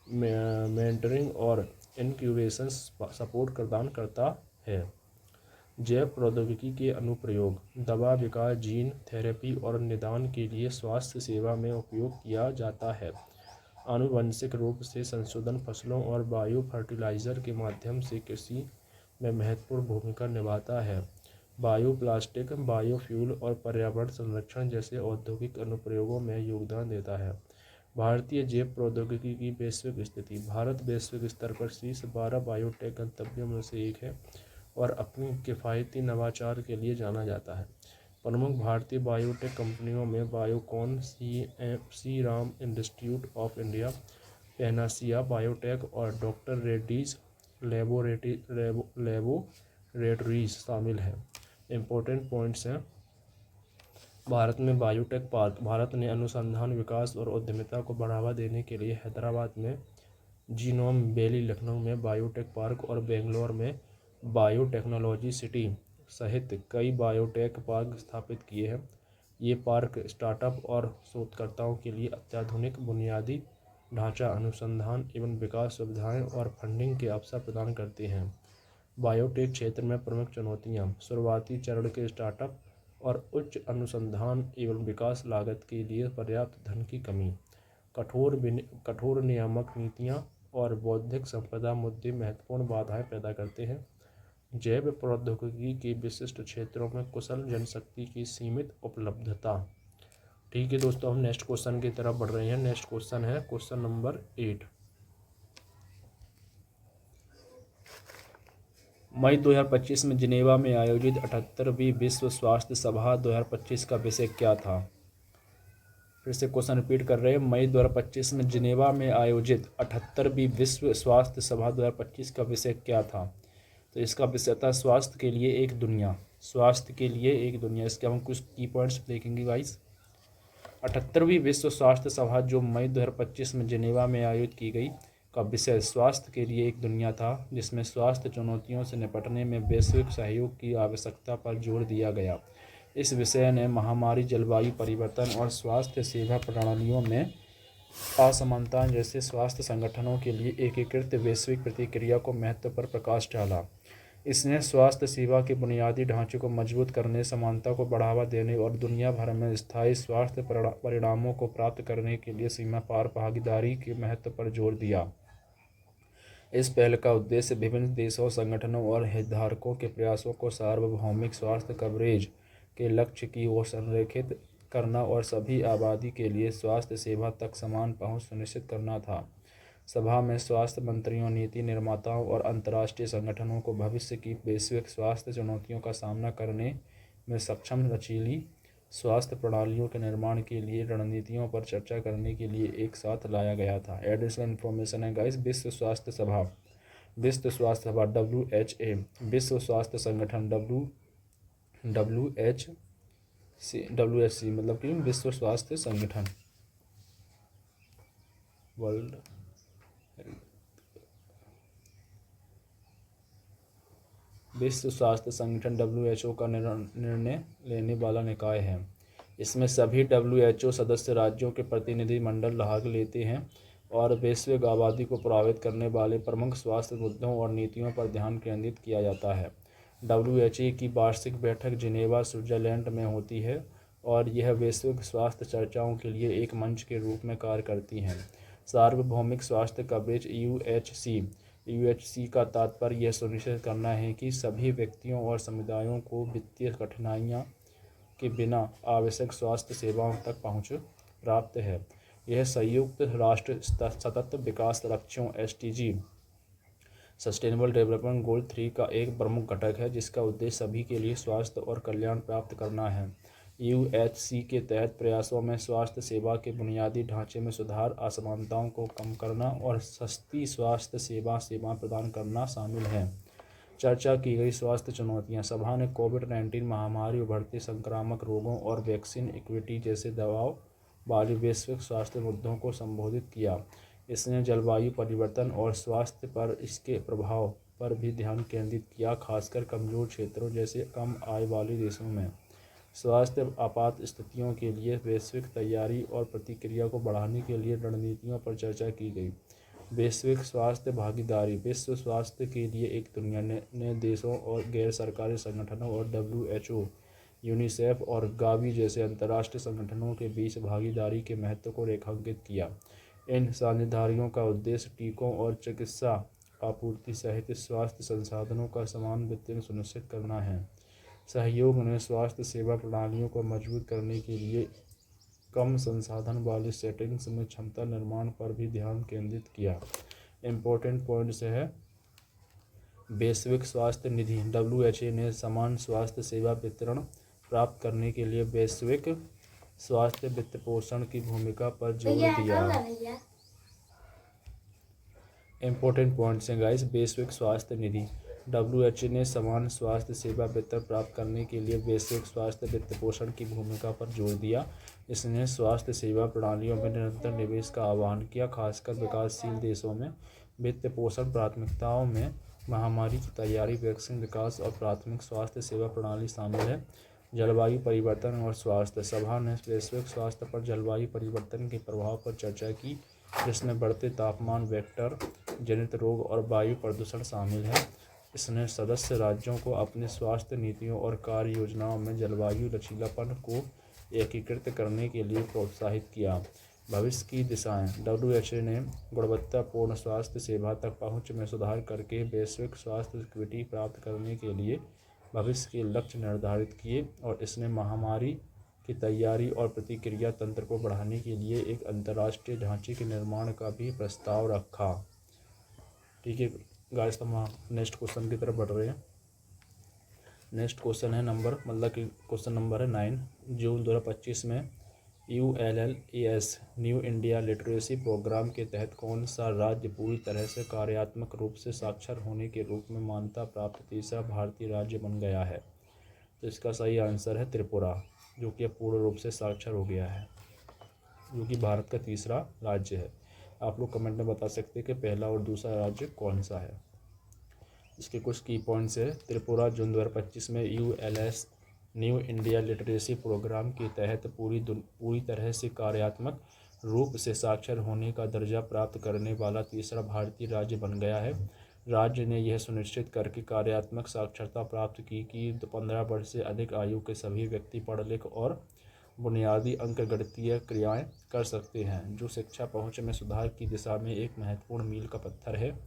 मेंटरिंग और इनक्यूबेशन सपोर्ट प्रदान करता है। जैव प्रौद्योगिकी के अनुप्रयोग दवा विकास, जीन थेरेपी और निदान के लिए स्वास्थ्य सेवा में उपयोग किया जाता है। आनुवंशिक रूप से संशोधन फसलों और बायो फर्टिलाइज़र के माध्यम से कृषि में महत्वपूर्ण भूमिका निभाता है। बायोप्लास्टिक, बायोफ्यूल और पर्यावरण संरक्षण जैसे औद्योगिक अनुप्रयोगों में योगदान देता है। भारतीय जैव प्रौद्योगिकी की वैश्विक स्थिति। भारत वैश्विक स्तर पर शीर्ष 12 बायोटेक गंतव्यों में से एक है और अपनी किफ़ायती नवाचार के लिए जाना जाता है। प्रमुख भारतीय बायोटेक कंपनियों में Biocon, Serum Institute of India, Panacea Biotec और डॉक्टर रेड्डीज लेबोरेटरीज शामिल हैं। इम्पोर्टेंट पॉइंट्स हैं। भारत में बायोटेक पार्क। भारत ने अनुसंधान, विकास और उद्यमिता को बढ़ावा देने के लिए हैदराबाद में जीनोम वैली, लखनऊ में बायोटेक पार्क और बेंगलोर में बायोटेक्नोलॉजी सिटी सहित कई बायोटेक पार्क स्थापित किए हैं। ये पार्क स्टार्टअप और शोधकर्ताओं के लिए अत्याधुनिक बुनियादी ढांचा, अनुसंधान एवं विकास सुविधाएं और फंडिंग के अवसर प्रदान करते हैं। बायोटेक क्षेत्र में प्रमुख चुनौतियां: शुरुआती चरण के स्टार्टअप और उच्च अनुसंधान एवं विकास लागत के लिए पर्याप्त धन की कमी, कठोर नियामक नीतियां और बौद्धिक संपदा मुद्दे महत्वपूर्ण बाधाएं पैदा करते हैं। जैव प्रौद्योगिकी के विशिष्ट क्षेत्रों में कुशल जनशक्ति की सीमित उपलब्धता। ठीक है दोस्तों, हम नेक्स्ट क्वेश्चन की तरफ बढ़ रहे हैं। नेक्स्ट क्वेश्चन है क्वेश्चन नंबर 8। मई 2025 में जिनेवा में आयोजित 78वीं विश्व स्वास्थ्य सभा 2025 का विषय क्या था? फिर से क्वेश्चन रिपीट कर रहे हैं। मई 2025 में जिनेवा में आयोजित 78वीं विश्व स्वास्थ्य सभा 2025 का विषय क्या था? तो इसका विषय था स्वास्थ्य के लिए एक दुनिया। स्वास्थ्य के लिए एक दुनिया। इसके हम कुछ की पॉइंट्स देखेंगे गाइस। 78वीं विश्व स्वास्थ्य सभा जो मई 2025 में जिनेवा में आयोजित की गई का विषय स्वास्थ्य के लिए एक दुनिया था, जिसमें स्वास्थ्य चुनौतियों से निपटने में वैश्विक सहयोग की आवश्यकता पर जोर दिया गया। इस विषय ने महामारी, जलवायु परिवर्तन और स्वास्थ्य सेवा प्रणालियों में असमानता जैसे स्वास्थ्य संगठनों के लिए एकीकृत वैश्विक प्रतिक्रिया को महत्व पर प्रकाश डाला। इसने स्वास्थ्य सेवा के बुनियादी ढांचे को मजबूत करने, समानता को बढ़ावा देने और दुनिया भर में स्थायी स्वास्थ्य परिणामों को प्राप्त करने के लिए सीमा पार भागीदारी के महत्व पर जोर दिया। इस पहल का उद्देश्य विभिन्न देशों, संगठनों और हितधारकों के प्रयासों को सार्वभौमिक स्वास्थ्य कवरेज के लक्ष्य की ओर संरेखित करना और सभी आबादी के लिए स्वास्थ्य सेवा तक समान पहुंच सुनिश्चित करना था। सभा में स्वास्थ्य मंत्रियों, नीति निर्माताओं और अंतर्राष्ट्रीय संगठनों को भविष्य की वैश्विक स्वास्थ्य चुनौतियों का सामना करने में सक्षम लचीली स्वास्थ्य प्रणालियों के निर्माण के लिए रणनीतियों पर चर्चा करने के लिए एक साथ लाया गया था। एडिशनल इन्फॉर्मेशन है गाइस। विश्व स्वास्थ्य सभा WHA, विश्व स्वास्थ्य संगठन WHC मतलब कि विश्व स्वास्थ्य संगठन, वर्ल्ड विश्व स्वास्थ्य संगठन WHO का निर्णय लेने वाला निकाय है। इसमें सभी WHO सदस्य राज्यों के प्रतिनिधिमंडल भाग लेते हैं और वैश्विक आबादी को प्रभावित करने वाले प्रमुख स्वास्थ्य मुद्दों और नीतियों पर ध्यान केंद्रित किया जाता है। WHA की वार्षिक बैठक जिनेवा, स्विट्जरलैंड में होती है और यह वैश्विक स्वास्थ्य चर्चाओं के लिए एक मंच के रूप में कार्य करती हैं। सार्वभौमिक स्वास्थ्य कवरेज UHC का तात्पर्य यह सुनिश्चित करना है कि सभी व्यक्तियों और समुदायों को वित्तीय कठिनाइयाँ के बिना आवश्यक स्वास्थ्य सेवाओं तक पहुँच प्राप्त है। यह संयुक्त राष्ट्र सतत विकास लक्ष्यों SDG सस्टेनेबल डेवलपमेंट गोल 3 का एक प्रमुख घटक है, जिसका उद्देश्य सभी के लिए स्वास्थ्य और कल्याण प्राप्त करना है। UHC के तहत प्रयासों में स्वास्थ्य सेवा के बुनियादी ढांचे में सुधार, असमानताओं को कम करना और सस्ती स्वास्थ्य सेवाएं प्रदान करना शामिल है। चर्चा की गई स्वास्थ्य चुनौतियां। सभा ने कोविड-19 महामारी, उभरते संक्रामक रोगों और वैक्सीन इक्विटी जैसे दबाव वाले वैश्विक स्वास्थ्य मुद्दों को संबोधित किया। इसने जलवायु परिवर्तन और स्वास्थ्य पर इसके प्रभाव पर भी ध्यान केंद्रित किया, खासकर कमजोर क्षेत्रों जैसे कम आय वाले देशों में। स्वास्थ्य आपात स्थितियों के लिए वैश्विक तैयारी और प्रतिक्रिया को बढ़ाने के लिए रणनीतियों पर चर्चा की गई। वैश्विक स्वास्थ्य भागीदारी। विश्व स्वास्थ्य के लिए एक दुनिया ने देशों और गैर सरकारी संगठनों और WHO, यूनिसेफ और गावी जैसे अंतर्राष्ट्रीय संगठनों के बीच भागीदारी के महत्व को रेखांकित किया। इन साझेदारियों का उद्देश्य टीकों और चिकित्सा आपूर्ति सहित स्वास्थ्य संसाधनों का समान वितरण सुनिश्चित करना है। सहयोग ने स्वास्थ्य सेवा प्रणालियों को मजबूत करने के लिए कम संसाधन वाली सेटिंग्स में क्षमता निर्माण पर भी ध्यान केंद्रित किया। इम्पोर्टेंट पॉइंट्स है वैश्विक स्वास्थ्य निधि। WHA ने समान स्वास्थ्य सेवा वितरण प्राप्त करने के लिए वैश्विक स्वास्थ्य वित्त पोषण की भूमिका पर जोर दिया। इम्पोर्टेंट पॉइंट्स हैं गाइस। वैश्विक स्वास्थ्य निधि। WHA ने समान स्वास्थ्य सेवा वितरण प्राप्त करने के लिए वैश्विक स्वास्थ्य वित्त पोषण की भूमिका पर जोर दिया। इसने स्वास्थ्य सेवा प्रणालियों में निरंतर निवेश का आह्वान किया, खासकर विकासशील देशों में। वित्त पोषण प्राथमिकताओं में महामारी की तैयारी, वैक्सीन विकास और प्राथमिक स्वास्थ्य सेवा प्रणाली शामिल है। जलवायु परिवर्तन और स्वास्थ्य। सभा ने वैश्विक स्वास्थ्य पर जलवायु परिवर्तन के प्रभाव पर चर्चा की, जिसमें बढ़ते तापमान, वेक्टर जनित रोग और वायु प्रदूषण शामिल है। इसने सदस्य राज्यों को अपने स्वास्थ्य नीतियों और कार्य योजनाओं में जलवायु लचीलापन को एकीकृत करने के लिए प्रोत्साहित किया। भविष्य की दिशाएं। WHA ने गुणवत्तापूर्ण स्वास्थ्य सेवा तक पहुंच में सुधार करके वैश्विक स्वास्थ्य इक्विटी प्राप्त करने के लिए भविष्य के लक्ष्य निर्धारित किए और इसने महामारी की तैयारी और प्रतिक्रिया तंत्र को बढ़ाने के लिए एक अंतर्राष्ट्रीय ढांचे के निर्माण का भी प्रस्ताव रखा। ठीक है गाइस, हम नेक्स्ट क्वेश्चन की तरफ बढ़ रहे हैं। नेक्स्ट क्वेश्चन है क्वेश्चन नंबर है 9। जून 2025 में ULLAS new India literacy programme के तहत कौन सा राज्य पूरी तरह से कार्यात्मक रूप से साक्षर होने के रूप में मान्यता प्राप्त तीसरा भारतीय राज्य बन गया है? तो इसका सही आंसर है त्रिपुरा, जो कि अब पूर्ण रूप से साक्षर हो गया है, जो कि भारत का तीसरा राज्य है। आप लोग कमेंट में बता सकते हैं कि पहला और दूसरा राज्य कौन सा है। इसके कुछ की पॉइंट्स है। त्रिपुरा जून 2025 में ULS new India literacy programme के तहत पूरी तरह से कार्यात्मक रूप से साक्षर होने का दर्जा प्राप्त करने वाला तीसरा भारतीय राज्य बन गया है। राज्य ने यह सुनिश्चित करके कार्यात्मक साक्षरता प्राप्त की कि 15 वर्ष से अधिक आयु के सभी व्यक्ति पढ़ लिख और बुनियादी अंकगणितीय क्रियाएं कर सकते हैं, जो शिक्षा पहुंच में सुधार की दिशा में एक महत्वपूर्ण मील का पत्थर है।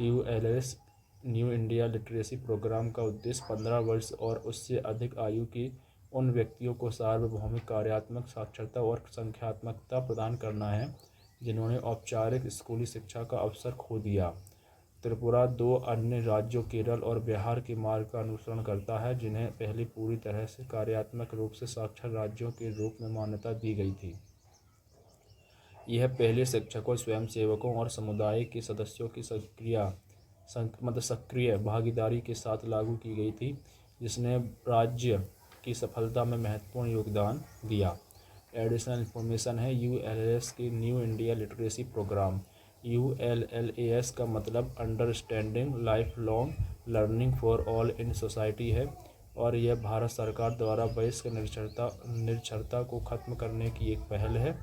ULS new India literacy programme का उद्देश्य 15 वर्ष और उससे अधिक आयु के उन व्यक्तियों को सार्वभौमिक कार्यात्मक साक्षरता और संख्यात्मकता प्रदान करना है जिन्होंने औपचारिक स्कूली शिक्षा का अवसर खो दिया। त्रिपुरा 2 अन्य राज्यों केरल और बिहार के मार्ग का अनुसरण करता है, जिन्हें पहले पूरी तरह से कार्यात्मक रूप से साक्षर राज्यों के रूप में मान्यता दी गई थी। यह पहले शिक्षकों, स्वयंसेवकों और समुदाय के सदस्यों की सक्रिय भागीदारी के साथ लागू की गई थी, जिसने राज्य की सफलता में महत्वपूर्ण योगदान दिया। एडिशनल इन्फॉर्मेशन है। ULS के new India literacy programme, ULLAS का मतलब understanding life long learning for all in society है और यह भारत सरकार द्वारा वयस्क निरक्षरता को खत्म करने की एक पहल है।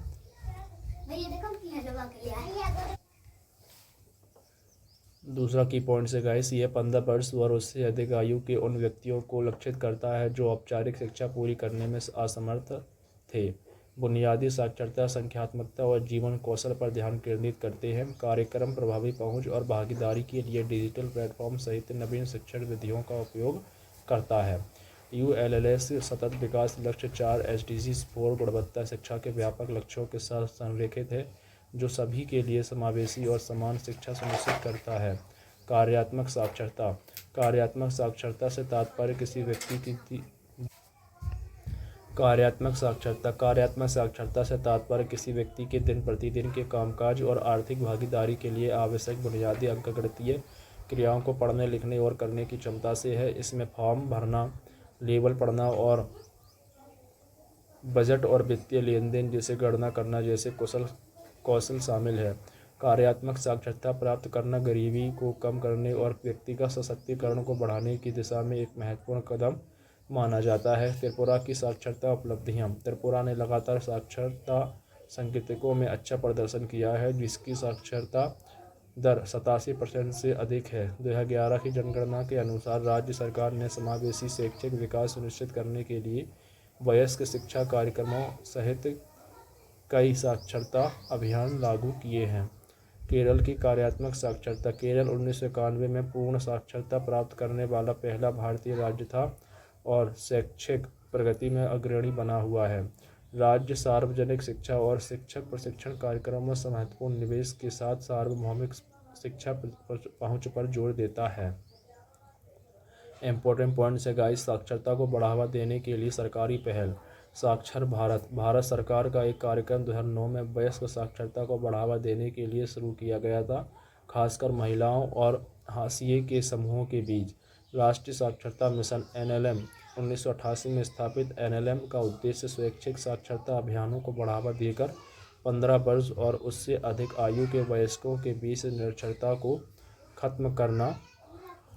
दूसरा की पॉइंट है गाइस, ये 15 वर्ष और उससे अधिक आयु के उन व्यक्तियों को लक्षित करता है जो औपचारिक शिक्षा पूरी करने में असमर्थ थे। बुनियादी साक्षरता, संख्यात्मकता और जीवन कौशल पर ध्यान केंद्रित करते हैं। कार्यक्रम प्रभावी पहुंच और भागीदारी के लिए डिजिटल प्लेटफॉर्म सहित नवीन शिक्षण विधियों का उपयोग करता है। ULLS सतत विकास लक्ष्य 4 SDGs 4 गुणवत्ता शिक्षा के व्यापक लक्ष्यों के साथ संरेखित है, जो सभी के लिए समावेशी और समान शिक्षा सुनिश्चित करता है। कार्यात्मक साक्षरता। कार्यात्मक साक्षरता से तात्पर्य किसी व्यक्ति के दिन प्रतिदिन के कामकाज और आर्थिक भागीदारी के लिए आवश्यक बुनियादी अंकगणितीय क्रियाओं को पढ़ने, लिखने और करने की क्षमता से है। इसमें फॉर्म भरना, लेबल पढ़ना और बजट और वित्तीय लेन देन जैसे गणना करना जैसे कौशल शामिल है। कार्यात्मक साक्षरता प्राप्त करना गरीबी को कम करने और व्यक्तिगत सशक्तिकरण को बढ़ाने की दिशा में एक महत्वपूर्ण कदम माना जाता है। त्रिपुरा की साक्षरता उपलब्धियां। त्रिपुरा ने लगातार साक्षरता संकेतकों में अच्छा प्रदर्शन किया है, जिसकी साक्षरता दर 87% से अधिक है। 2011 की जनगणना के अनुसार राज्य सरकार ने समावेशी शैक्षिक विकास सुनिश्चित करने के लिए वयस्क शिक्षा कार्यक्रमों सहित कई साक्षरता अभियान लागू किए हैं। केरल की कार्यात्मक साक्षरता। केरल 1991 में पूर्ण साक्षरता प्राप्त करने वाला पहला भारतीय राज्य था और शैक्षिक प्रगति में अग्रणी बना हुआ है। राज्य सार्वजनिक शिक्षा और शिक्षक प्रशिक्षण कार्यक्रमों में महत्वपूर्ण निवेश के साथ सार्वभौमिक शिक्षा पहुंच पर जोर देता है। इम्पोर्टेंट पॉइंट्स है गाइस। साक्षरता को बढ़ावा देने के लिए सरकारी पहल। साक्षर भारत। भारत सरकार का एक कार्यक्रम 2009 में वयस्क साक्षरता को बढ़ावा देने के लिए शुरू किया गया था, खासकर महिलाओं और हाशिए के समूहों के बीच। राष्ट्रीय साक्षरता मिशन NLM 1988 में स्थापित NLM का उद्देश्य स्वैच्छिक साक्षरता अभियानों को बढ़ावा देकर 15 वर्ष और उससे अधिक आयु के वयस्कों के बीच निरक्षरता को खत्म करना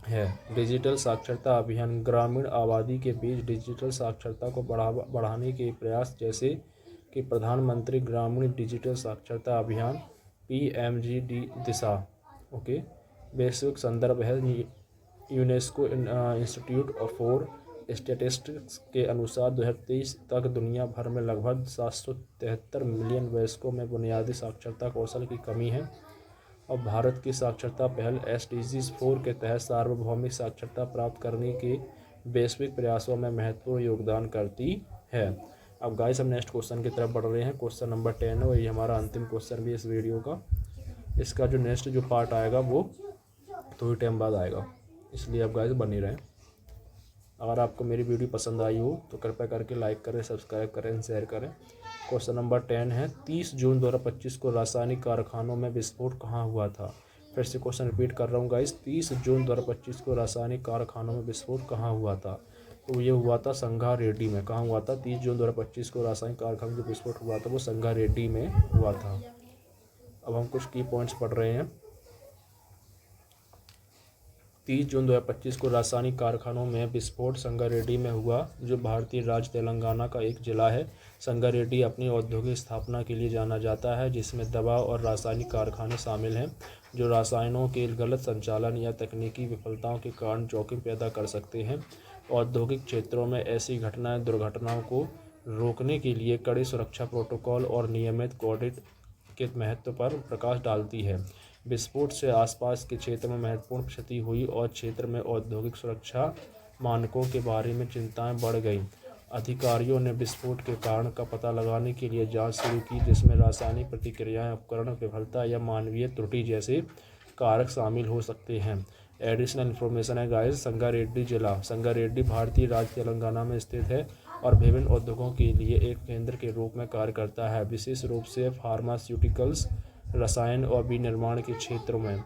है। डिजिटल साक्षरता अभियान। ग्रामीण आबादी के बीच डिजिटल साक्षरता को बढ़ाने के प्रयास, जैसे कि प्रधानमंत्री ग्रामीण डिजिटल साक्षरता अभियान PMGD दिशा। वैश्विक संदर्भ है। यूनेस्को इंस्टीट्यूट फॉर स्टैटिस्टिक्स के अनुसार 2023 तक दुनिया भर में लगभग 773 मिलियन वयस्कों में बुनियादी साक्षरता कौशल की कमी है और भारत की साक्षरता पहल SDGs 4 के तहत सार्वभौमिक साक्षरता प्राप्त करने के वैश्विक प्रयासों में महत्वपूर्ण योगदान करती है। अब गाइस हम नेक्स्ट क्वेश्चन की तरफ बढ़ रहे हैं। क्वेश्चन नंबर 10 है और ये हमारा अंतिम क्वेश्चन भी इस वीडियो का। इसका जो नेक्स्ट जो पार्ट आएगा वो थोड़ी टाइम बाद आएगा, इसलिए आप गाइस बने रहें। अगर आपको मेरी वीडियो पसंद आई हो तो कृपया करके लाइक करें, सब्सक्राइब करें, शेयर करें। क्वेश्चन नंबर 10 है, 30 जून 2025 को रासायनिक कारखानों में विस्फोट कहाँ हुआ था? फिर से क्वेश्चन रिपीट कर रहा हूँ गाइस, 30 जून 2025 को रासायनिक कारखानों में विस्फोट कहाँ हुआ था? तो ये हुआ था संगारेड्डी में। कहाँ हुआ था? 30 जून 2025 को रासायनिक कारखाने जो विस्फोट हुआ था वो संगारेड्डी में हुआ था। अब हम कुछ की पॉइंट्स पढ़ रहे हैं। 30 जून 2025 को रासायनिक कारखानों में विस्फोट संगारेड्डी में हुआ, जो भारतीय राज्य तेलंगाना का एक जिला है। संगारेड्डी अपनी औद्योगिक स्थापना के लिए जाना जाता है, जिसमें दवा और रासायनिक कारखाने शामिल हैं, जो रसायनों के गलत संचालन या तकनीकी विफलताओं के कारण जोखिम पैदा कर सकते हैं। औद्योगिक क्षेत्रों में ऐसी दुर्घटनाओं को रोकने के लिए कड़े सुरक्षा प्रोटोकॉल और नियमित ऑडिट के महत्व पर प्रकाश डालती है। विस्फोट से आसपास के क्षेत्र में महत्वपूर्ण क्षति हुई और क्षेत्र में औद्योगिक सुरक्षा मानकों के बारे में चिंताएं बढ़ गईं। अधिकारियों ने विस्फोट के कारण का पता लगाने के लिए जांच शुरू की, जिसमें रासायनिक प्रतिक्रियाएं, उपकरण विफलता या मानवीय त्रुटि जैसे कारक शामिल हो सकते हैं। एडिशनल इन्फॉर्मेशन है गाइस। संगारेड्डी जिला। संगारेड्डी भारतीय राज्य तेलंगाना में स्थित है और विभिन्न उद्योगों के लिए एक केंद्र के रूप में कार्य करता है, विशेष रूप से फार्मास्यूटिकल्स, रसायन और विनिर्माण के क्षेत्रों में।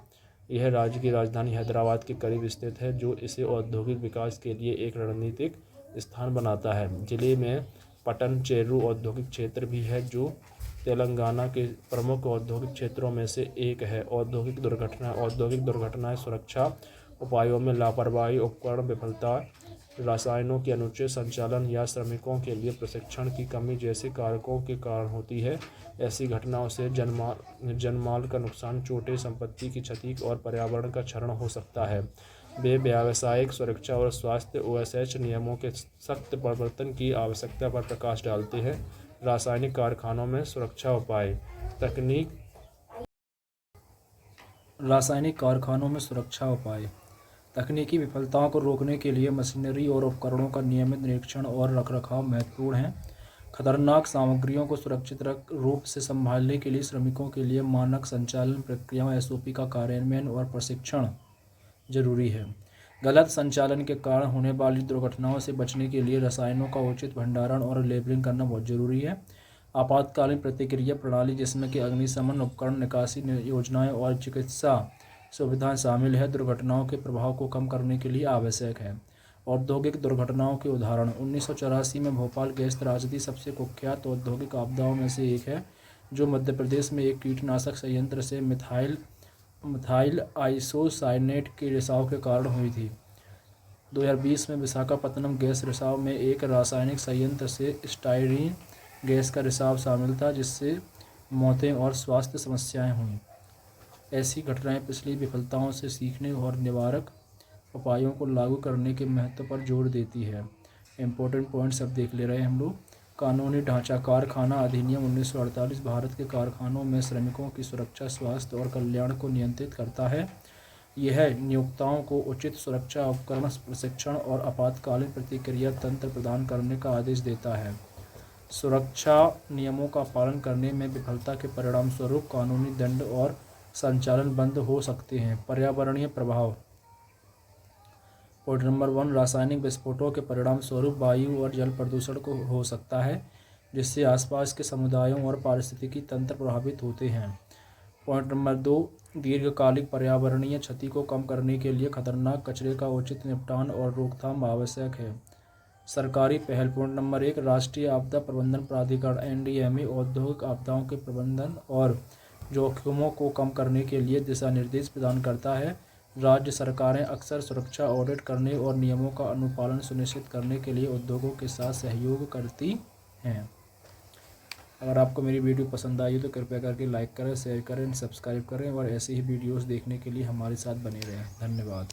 यह राज्य की राजधानी हैदराबाद के करीब स्थित है, जो इसे औद्योगिक विकास के लिए एक रणनीतिक स्थान बनाता है। जिले में पटन चेरू औद्योगिक क्षेत्र भी है, जो तेलंगाना के प्रमुख औद्योगिक क्षेत्रों में से एक है। औद्योगिक दुर्घटनाएं सुरक्षा उपायों में लापरवाही, उपकरण विफलता, रसायनों के अनुचित संचालन या श्रमिकों के लिए प्रशिक्षण की कमी जैसे कारकों के कारण होती है। ऐसी घटनाओं से जनमाल का नुकसान, चोटें, संपत्ति की क्षति और पर्यावरण का क्षरण हो सकता है। वे व्यावसायिक सुरक्षा और स्वास्थ्य OSH नियमों के सख्त प्रवर्तन की आवश्यकता पर प्रकाश डालते हैं। रासायनिक कारखानों में सुरक्षा उपाय। रासायनिक कारखानों में सुरक्षा उपाय। तकनीकी विफलताओं को रोकने के लिए मशीनरी और उपकरणों का नियमित निरीक्षण और रखरखाव महत्वपूर्ण है। खतरनाक सामग्रियों को सुरक्षित रूप से संभालने के लिए श्रमिकों के लिए मानक संचालन प्रक्रियाओं SOP का कार्यान्वयन और प्रशिक्षण जरूरी है। गलत संचालन के कारण होने वाली दुर्घटनाओं से बचने के लिए रसायनों का उचित भंडारण और लेबलिंग करना बहुत जरूरी है। आपातकालीन प्रतिक्रिया प्रणाली, जिसमें कि अग्निशमन उपकरण, निकासी योजनाएं और चिकित्सा सुविधाएं शामिल है, दुर्घटनाओं के प्रभाव को कम करने के लिए आवश्यक है। औद्योगिक दुर्घटनाओं के उदाहरण। 1984 में भोपाल गैस त्रासदी सबसे कुख्यात औद्योगिक आपदाओं में से एक है, जो मध्य प्रदेश में एक कीटनाशक संयंत्र से मिथाइल आइसोसाइनेट के रिसाव के कारण हुई थी। 2020 में विशाखापत्तनम गैस रिसाव में एक रासायनिक संयंत्र से स्टाइरीन गैस का रिसाव शामिल था, जिससे मौतें और स्वास्थ्य समस्याएं हुईं। ऐसी घटनाएं पिछली विफलताओं से सीखने और निवारक उपायों को लागू करने के महत्व पर जोर देती है। इम्पोर्टेंट पॉइंट्स अब देख ले रहे हैं हम लोग। कानूनी ढांचा। कारखाना अधिनियम 1948 भारत के कारखानों में श्रमिकों की सुरक्षा, स्वास्थ्य और कल्याण को नियंत्रित करता है। यह नियोक्ताओं को उचित सुरक्षा उपकरण, प्रशिक्षण और आपातकालीन प्रतिक्रिया तंत्र प्रदान करने का आदेश देता है। सुरक्षा नियमों का पालन करने में विफलता के परिणामस्वरूप कानूनी दंड और संचालन बंद हो सकते हैं। पर्यावरणीय प्रभाव। पॉइंट नंबर 1, रासायनिक विस्फोटों के परिणाम स्वरूप वायु और जल प्रदूषण को हो सकता है, जिससे आसपास के समुदायों और पारिस्थितिकी तंत्र प्रभावित होते हैं। पॉइंट नंबर 2, दीर्घकालिक पर्यावरणीय क्षति को कम करने के लिए खतरनाक कचरे का उचित निपटान और रोकथाम आवश्यक है। सरकारी पहल। पॉइंट नंबर 1, राष्ट्रीय आपदा प्रबंधन प्राधिकरण NDMA औद्योगिक आपदाओं के प्रबंधन और जोखिमों को कम करने के लिए दिशा निर्देश प्रदान करता है। राज्य सरकारें अक्सर सुरक्षा ऑडिट करने और नियमों का अनुपालन सुनिश्चित करने के लिए उद्योगों के साथ सहयोग करती हैं। अगर आपको मेरी वीडियो पसंद आई तो कृपया करके लाइक करें, शेयर करें, सब्सक्राइब करें और ऐसे ही वीडियोस देखने के लिए हमारे साथ बने रहें। धन्यवाद।